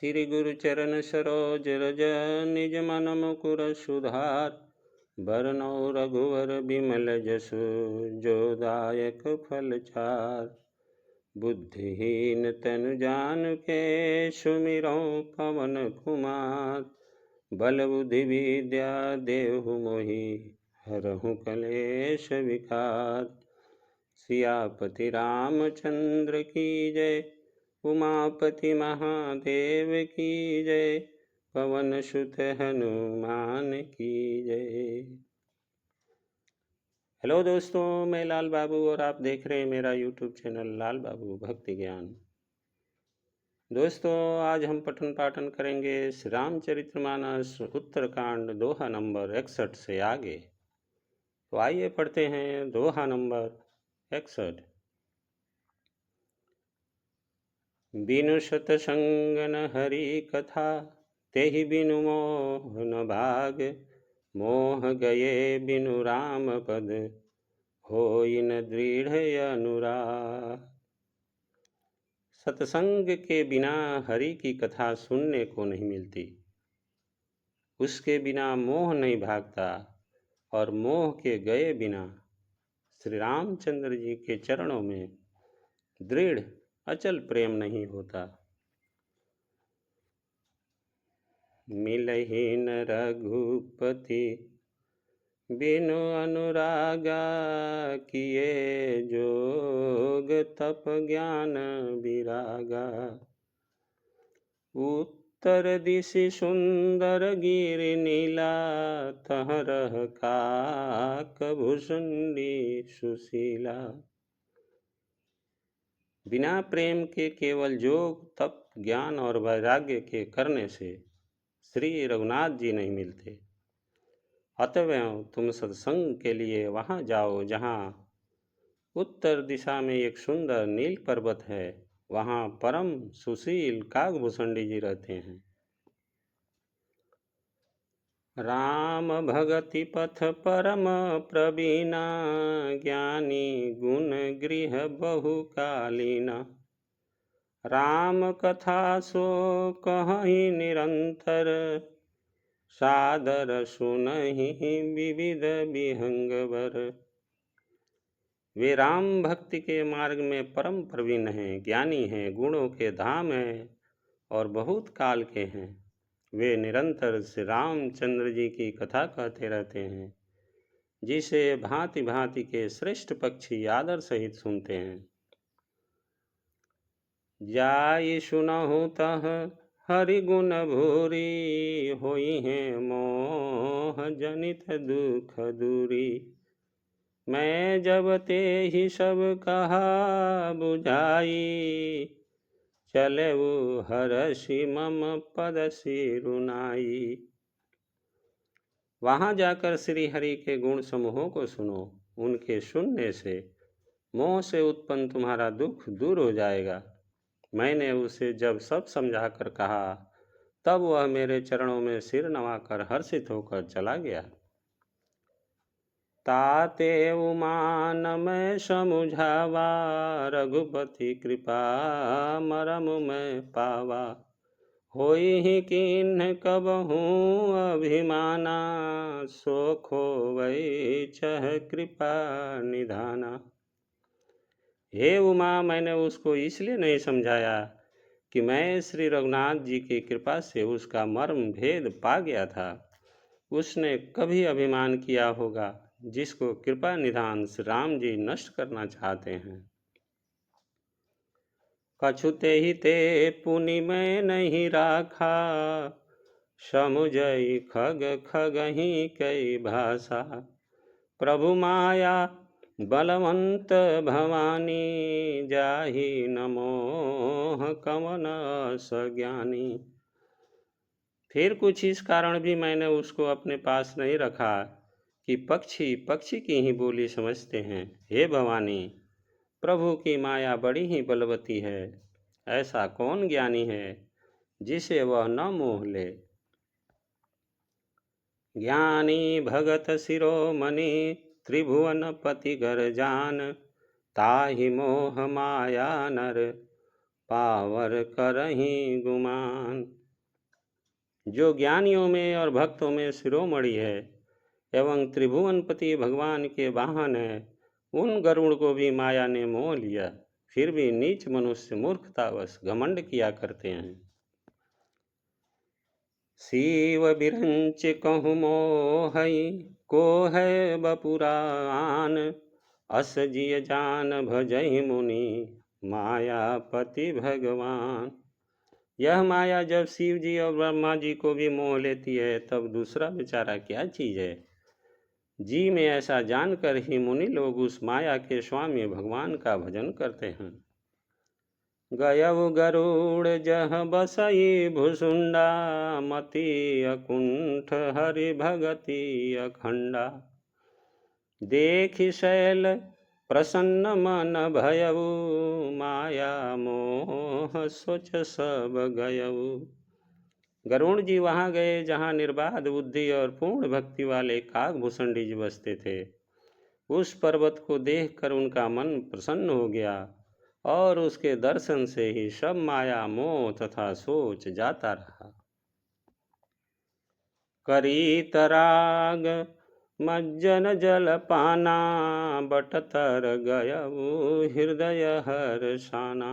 श्री गुरु चरण सरोज रज निज मन मुकुर सुधार। बरनौ रघुवर बिमल जसु जो दायक फल चार। बुद्धिहीन तनु जानिके सुमिरौ पवन कुमार। बल बुद्धि विद्या देहु मोहि हरहु कलेश विकार। सियापति रामचंद्र की जय, उमापति महादेव की जय, पवन सुत हनुमान की जय। हेलो दोस्तों, मैं लाल बाबू और आप देख रहे हैं मेरा यूट्यूब चैनल लाल बाबू भक्ति ज्ञान। दोस्तों, आज हम पठन पाठन करेंगे श्री रामचरितमानस उत्तरकांड दोहा नंबर 61 से आगे। तो आइए पढ़ते हैं दोहा नंबर 61। बिनु सतसंग न हरि कथा, तेहि बिनु मोह न भाग। मोह गए बिनु राम पद, होई न दृढ़ अनुराग। सत्संग के बिना हरि की कथा सुनने को नहीं मिलती, उसके बिना मोह नहीं भागता, और मोह के गए बिना श्री रामचंद्र जी के चरणों में दृढ़ अचल प्रेम नहीं होता। मिलहि न रघुपति बिनु अनुरागा, किए जोग तप ज्ञान विरागा। उत्तर दिशि सुंदर गिरि नीला, तह रह काक भुसुंडी सुशीला। बिना प्रेम के केवल जोग तप ज्ञान और वैराग्य के करने से श्री रघुनाथ जी नहीं मिलते। अतएव तुम सत्संग के लिए वहाँ जाओ जहाँ उत्तर दिशा में एक सुंदर नील पर्वत है, वहाँ परम सुशील काकभूषणी जी रहते हैं। राम भगति पथ परम प्रवीणा, ज्ञानी गुण गृह बहुकालीना। राम कथा सो कहि निरंतर, सादर सुनहि विविध विहंगवर। वे राम भक्ति के मार्ग में परम प्रवीण हैं, ज्ञानी हैं, गुणों के धाम हैं और बहुत काल के हैं। वे निरंतर श्री रामचंद्र जी की कथा कहते रहते हैं, जिसे भांति भांति के श्रेष्ठ पक्षी आदर सहित सुनते हैं। जाई सुनहु तह हरि गुण भूरी, होई हैं मोह जनित दुख दूरी। मैं जब ते ही सब कहा बुझाई, चले वो हरषि मम पद सिरुनाई। वहाँ जाकर श्री हरि के गुण समूहों को सुनो, उनके सुनने से मोह से उत्पन्न तुम्हारा दुख दूर हो जाएगा। मैंने उसे जब सब समझाकर कहा, तब वह मेरे चरणों में सिर नवाकर हर्षित होकर चला गया। ताते उमान मैं समुझावा, रघुपति कृपा मरम मैं पावा। होई ही किन्ह कबहूँ अभिमाना, सो खोवै चह कृपा निधाना। हे उमा, मैंने उसको इसलिए नहीं समझाया कि मैं श्री रघुनाथ जी की कृपा से उसका मर्म भेद पा गया था। उसने कभी अभिमान किया होगा, जिसको कृपा निधान श्री राम जी नष्ट करना चाहते हैं। कछुते ही ते पुनि मैं नहीं राखा, समुझई खग खगहि कई भाषा। प्रभु माया बलवंत भवानी, जाहि न मोह कवन सज्ञानी। फिर कुछ इस कारण भी मैंने उसको अपने पास नहीं रखा कि पक्षी पक्षी की ही बोली समझते हैं। हे भवानी, प्रभु की माया बड़ी ही बलवती है, ऐसा कौन ज्ञानी है जिसे वह न मोह ले। ज्ञानी भगत शिरोमणि, त्रिभुवन पति गर जान। ताहि मोह माया नर, पावर करहीं गुमान। जो ज्ञानियों में और भक्तों में शिरोमणि है एवं त्रिभुवनपति भगवान के वाहन है, उन गरुड़ को भी माया ने मोह लिया। फिर भी नीच मनुष्य मूर्खतावश घमंड किया करते हैं। शिव बिरंच कहु मोहई, को है बपुरान। अस जिय जान भजहि मुनि, मायापति भगवान। यह माया जब शिव जी और ब्रह्मा जी को भी मोह लेती है, तब दूसरा बेचारा क्या चीज है। जी में ऐसा जानकर ही मुनि लोग उस माया के स्वामी भगवान का भजन करते हैं। गयउ गरुड़ जह बसई भुसुंडा, मति अकुंठ हरि भगति अखंडा। देखि शैल प्रसन्न मन भयउ, माया मोह सोच सब गयउ। गरुड़ जी वहां गए जहां निर्बाध बुद्धि और पूर्ण भक्ति वाले काकभूषणी जी बसते थे। उस पर्वत को देखकर उनका मन प्रसन्न हो गया और उसके दर्शन से ही सब माया मोह तथा सोच जाता रहा। करी तराग मज्जन जल पाना, बटतर गयउ हृदय हर्षाना।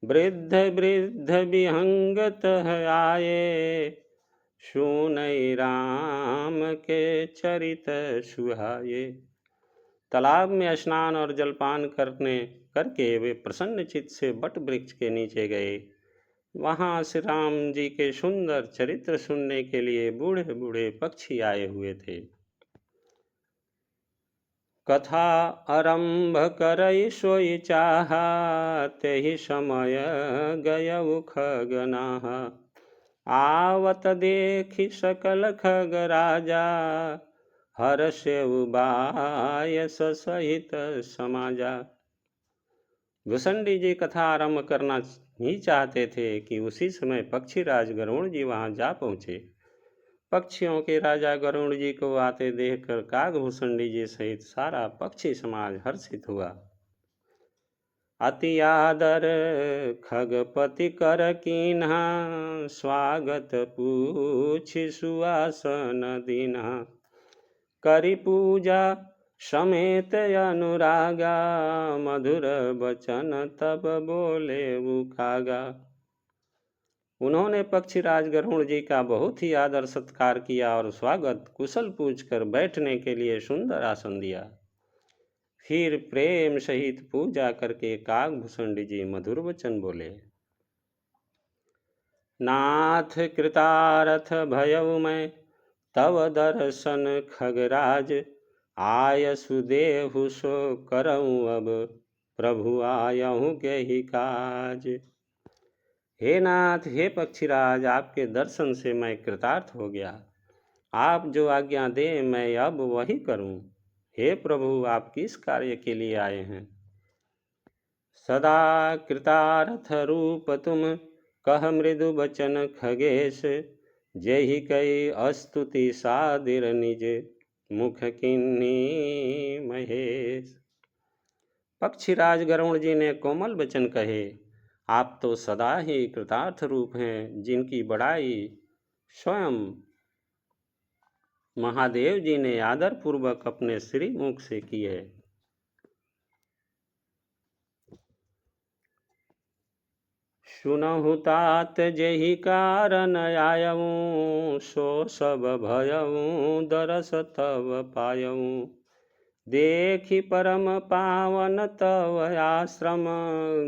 वृद्ध वृद्ध विहंगत आये, सुनई राम के चरित सुहाये। तालाब में स्नान और जलपान करके वे प्रसन्न चित्त से बट वृक्ष के नीचे गए। वहां श्री राम जी के सुंदर चरित्र सुनने के लिए बूढ़े बूढ़े पक्षी आए हुए थे। कथा आरंभ करई सोई चाहा, तेहि समय गयउ खगनाहा। आवत देखि सकल खग राजा, हर्षेउ बायस सहित समाजा। भुसंडी जी कथा आरंभ करना ही चाहते थे कि उसी समय पक्षीराज गरुड़ जी वहां जा पहुंचे। पक्षियों के राजा गरुड़ जी को आते देखकर काकभूषणी जी सहित सारा पक्षी समाज हर्षित हुआ। अति आदर खगपति कर कीन्हा, स्वागत पूछि सुआसन दीन्हा। करि पूजा समेत अनुरागा, मधुर बचन तब बोले उखागा। उन्होंने पक्षीराज गरुड़ जी का बहुत ही आदर सत्कार किया और स्वागत कुशल पूछकर बैठने के लिए सुंदर आसन दिया। फिर प्रेम सहित पूजा करके काकभूषणी जी मधुर वचन बोले। नाथ कृतार्थ भयउ मैं, तव दर्शन खगराज। आय सुदेहु सो करऊँ अब, प्रभु आयहु के ही काज। हे नाथ, हे पक्षीराज, आपके दर्शन से मैं कृतार्थ हो गया। आप जो आज्ञा दें मैं अब वही करूं। हे प्रभु, आप किस कार्य के लिए आए हैं। सदा कृतार्थ रूप तुम, कह मृदु बचन खगेश। जेहि कई अस्तुति सादिर निज, मुख किन्नी महेश। पक्षीराज गरुड़ जी ने कोमल वचन कहे। आप तो सदा ही कृतार्थ रूप हैं, जिनकी बड़ाई स्वयं महादेव जी ने आदर पूर्वक अपने श्री मुख से की है। सुनहु तात जेहि कारण आयऊँ, सो सब भयऊँ दरस तव पायऊँ। देखि परम पावन तव आश्रम,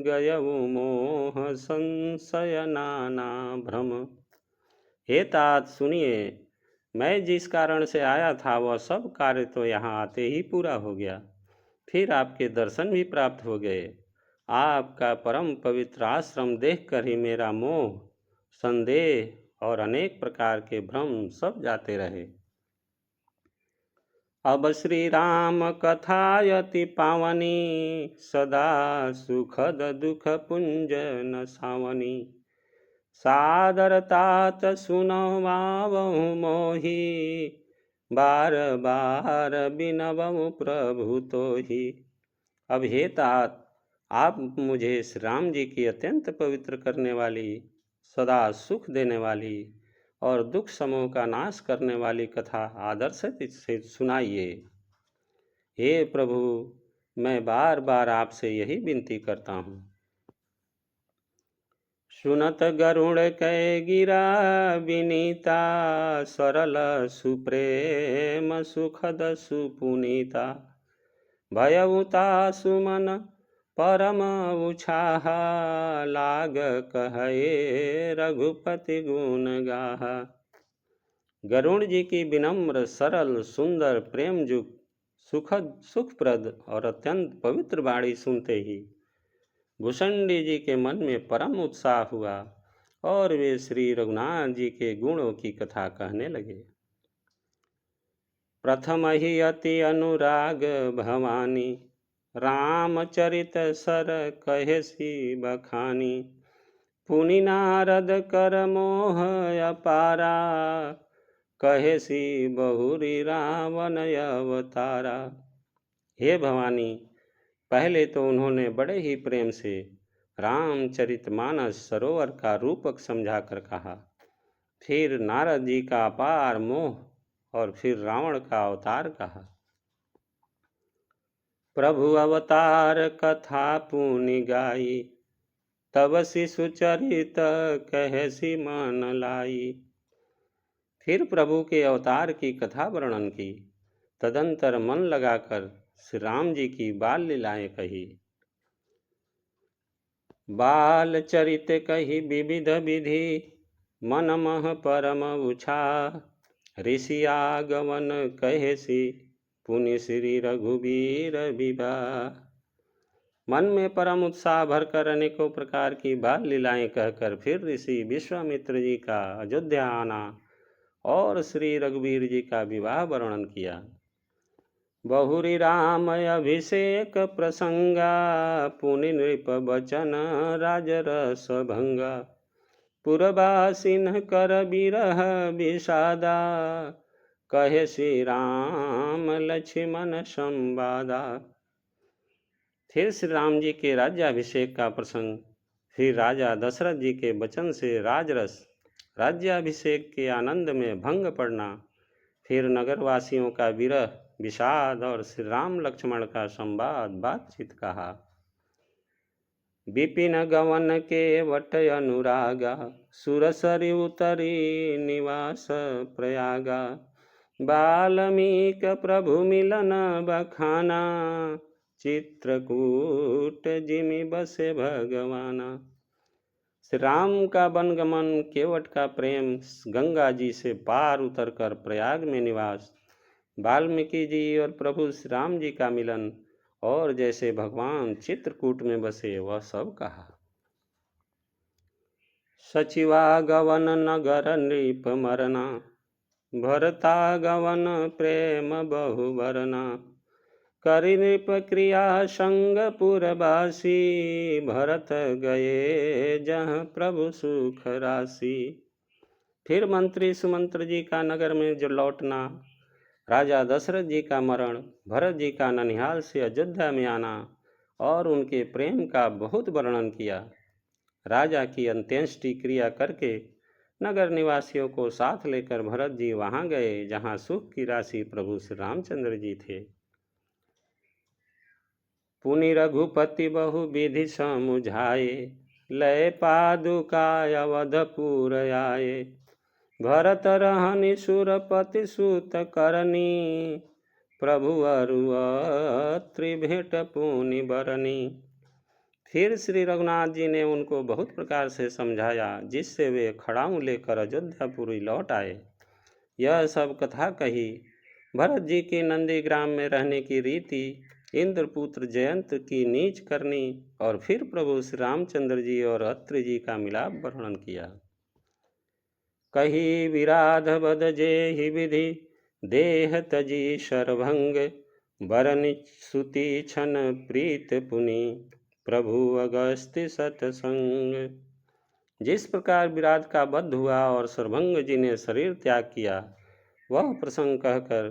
गयऊ मोह संशय नाना भ्रम। हे तात सुनिए, मैं जिस कारण से आया था वह सब कार्य तो यहाँ आते ही पूरा हो गया। फिर आपके दर्शन भी प्राप्त हो गए। आपका परम पवित्र आश्रम देखकर ही मेरा मोह, संदेह और अनेक प्रकार के भ्रम सब जाते रहे। अब श्री राम कथायति पावनी, सदा सुखद दुख पुंज न सावनी। सादर तात सुनवावहु मोहि, बार बार बिनवहु प्रभु तोहि। अब हे तात, आप मुझे श्री राम जी की अत्यंत पवित्र करने वाली, सदा सुख देने वाली और दुख समूह का नाश करने वाली कथा आदर से सुनाइए। हे प्रभु, मैं बार बार आपसे यही विनती करता हूँ। सुनत गरुड़ कै गिरा विनीता, सरल सुप्रेम सुखद सुपुनीता। भयउता सुमन परम उछाह, लाग कहे रघुपति गुण गाह। गरुड़ जी की विनम्र, सरल, सुंदर, प्रेमयुक्त, सुखद, सुखप्रद और अत्यंत पवित्र वाणी सुनते ही भूषंडी जी के मन में परम उत्साह हुआ और वे श्री रघुनाथ जी के गुणों की कथा कहने लगे। प्रथम ही अति अनुराग भवानी, रामचरित सर कहे सी बखानी। पुनि नारद कर मोह अपारा, कहे सी बहुरी रावण अवतारा। हे भवानी, पहले तो उन्होंने बड़े ही प्रेम से रामचरितमानस सरोवर का रूपक समझाकर कहा, फिर नारद जी का अपार मोह और फिर रावण का अवतार कहा। प्रभु अवतार कथा पुनि गाई, तब शिशु चरित कहसी मन लाई। फिर प्रभु के अवतार की कथा वर्णन की, तदंतर मन लगाकर श्री राम जी की बाल लीलाएं कही। बाल चरित कही विविध विधि, मन मह परम उछा। ऋषि आगमन कहेसी, पुनि श्री रघुबीर विवाह। मन में परम उत्साह भरकर अनेकों प्रकार की बाल लीलाएं कहकर फिर ऋषि विश्वामित्र जी का अयोध्या आना और श्री रघुवीर जी का विवाह वर्णन किया। बहुरी राम अभिषेक प्रसंगा, पुनि नृप बचन राजरस भंगा। पुरवासिन कर बिरह विषादा, कहे श्री राम लक्ष्मण संवादा। फिर श्री राम जी के राज्याभिषेक का प्रसंग, फिर राजा दशरथ जी के वचन से राजरस, राज्याभिषेक के आनंद में भंग पड़ना, फिर नगरवासियों का विरह विषाद और श्री राम लक्ष्मण का संवाद बातचीत कहा। विपिन गवन के वट अनुरागा, सुरसरि उतरी निवास प्रयागा। वाल्मीकि प्रभु मिलन बखाना, चित्रकूट जिमि बसे भगवाना। श्री राम का वनगमन, केवट का प्रेम, गंगा जी से पार उतरकर प्रयाग में निवास, वाल्मीकि जी और प्रभु श्री राम जी का मिलन और जैसे भगवान चित्रकूट में बसे वह सब कहा। सचिवागवन नगर नृप मरना, भरतागवन प्रेम बहुवरना। करि नृप क्रिया संग पुरवासी, भरत गए जहाँ प्रभु सुख राशि। फिर मंत्री सुमंत्र जी का नगर में जो लौटना, राजा दशरथ जी का मरण, भरत जी का ननिहाल से अयोध्या में आना और उनके प्रेम का बहुत वर्णन किया। राजा की अंत्येष्टि क्रिया करके नगर निवासियों को साथ लेकर भरत जी वहां गए जहां सुख की राशि प्रभु श्री रामचंद्र जी थे। पुनि रघुपति बहु विधि समुझाए, लय पादुका अवधपुर आए। भरत रहनि सुरपति सुत करनी, प्रभु अरु अत्रि भेंट पुनि बरनी। फिर श्री रघुनाथ जी ने उनको बहुत प्रकार से समझाया, जिससे वे खड़ाऊ लेकर अयोध्यापुरी लौट आए। यह सब कथा कही। भरत जी की नंदी ग्राम में रहने की रीति, इंद्रपुत्र जयंत की नीच करनी और फिर प्रभु श्री रामचंद्र जी और अत्रि जी का मिलाप वर्णन किया। कही विराध बद जेहि विधि, देह तजी शरभंग। बरनि सुति छन प्रीत पुनि, प्रभु अगस्त्य सतसंग। जिस प्रकार विराट का वध हुआ और सरभंग जी ने शरीर त्याग किया, वह प्रसंग कहकर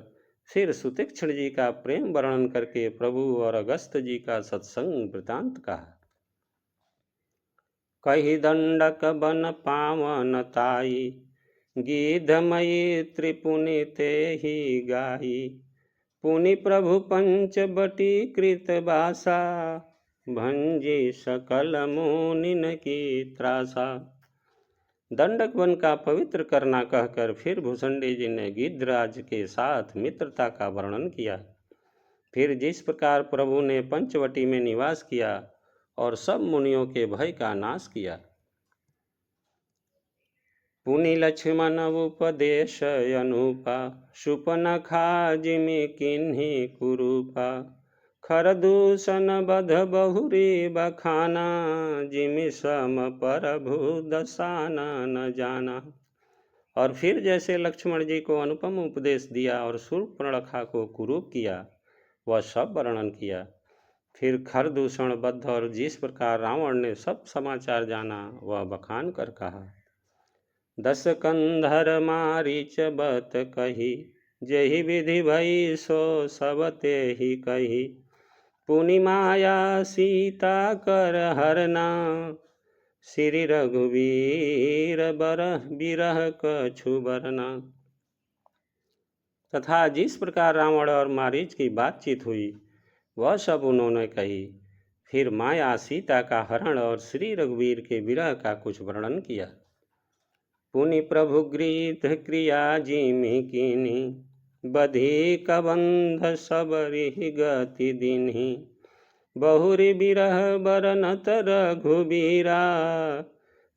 फिर सुतीक्ष्ण जी का प्रेम वर्णन करके प्रभु और अगस्त जी का सत्संग वृतांत कहा। कही दंडक बन पावन ताई, गीधमयी त्रिपुनि ते ही गाई। पुनि प्रभु पंच बटी कृत बासा, भंजी सकल मुनिन की त्रासा। दंडक वन का पवित्र करना कहकर फिर भुसंडी जी ने गिद्धराज के साथ मित्रता का वर्णन किया। फिर जिस प्रकार प्रभु ने पंचवटी में निवास किया और सब मुनियों के भय का नाश किया। पुनि लक्ष्मण उपदेश अनुपा, सुपनखा जिमि किन्हि कुरूपा। खरदूषण बध बहुरी बखाना, जिमि सम प्रभु दसाना न जाना। और फिर जैसे लक्ष्मण जी को अनुपम उपदेश दिया और शूर्पणखा को कुरूप किया, वह सब वर्णन किया। फिर खरदूषण बद्ध और जिस प्रकार रावण ने सब समाचार जाना, वह बखान कर कहा। दस कंधर मारीच बत कही, जही विधि भई सो सब ते ही कही। पुनि माया सीता कर हरना, श्री रघुवीर बरह बिरह कछु बरना। तथा जिस प्रकार रावण और मारीच की बातचीत हुई, वह सब उन्होंने कही। फिर माया सीता का हरण और श्री रघुवीर के विरह का कुछ वर्णन किया। पुनि प्रभु गृहीत क्रिया जिमि कीन्ही, बधी कबंध सबरि गति दीन्ही। बहुरी बिरह बरनत रघुबीरा,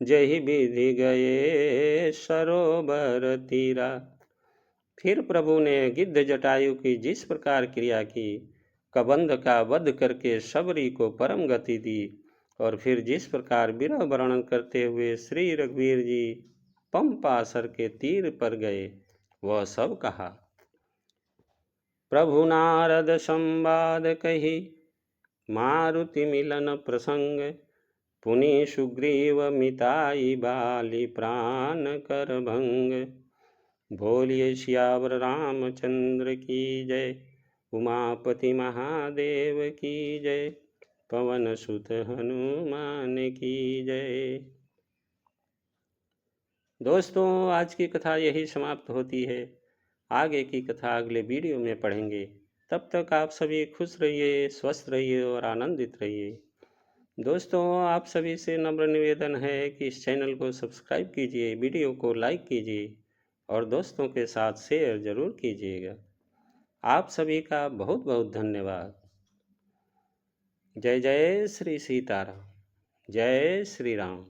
जहि विधि गए सरोवर तीरा। फिर प्रभु ने गिद्ध जटायु की जिस प्रकार क्रिया की, कबंध का वध करके सबरी को परम गति दी, और फिर जिस प्रकार विरह वर्णन करते हुए श्री रघुवीर जी पंपासर के तीर पर गए, वह सब कहा। प्रभु नारद संवाद कही, मारुति मिलन प्रसंग। पुनि सुग्रीव मिताई बाली प्राण कर भंग। बोलिए सियावर रामचंद्र की जय, उमापति महादेव की जय, पवन सुत हनुमान की जय। दोस्तों, आज की कथा यही समाप्त होती है। आगे की कथा अगले वीडियो में पढ़ेंगे। तब तक आप सभी खुश रहिए, स्वस्थ रहिए और आनंदित रहिए। दोस्तों, आप सभी से नम्र निवेदन है कि इस चैनल को सब्सक्राइब कीजिए, वीडियो को लाइक कीजिए और दोस्तों के साथ शेयर ज़रूर कीजिएगा। आप सभी का बहुत बहुत धन्यवाद। जय जय श्री सीताराम, जय श्री राम।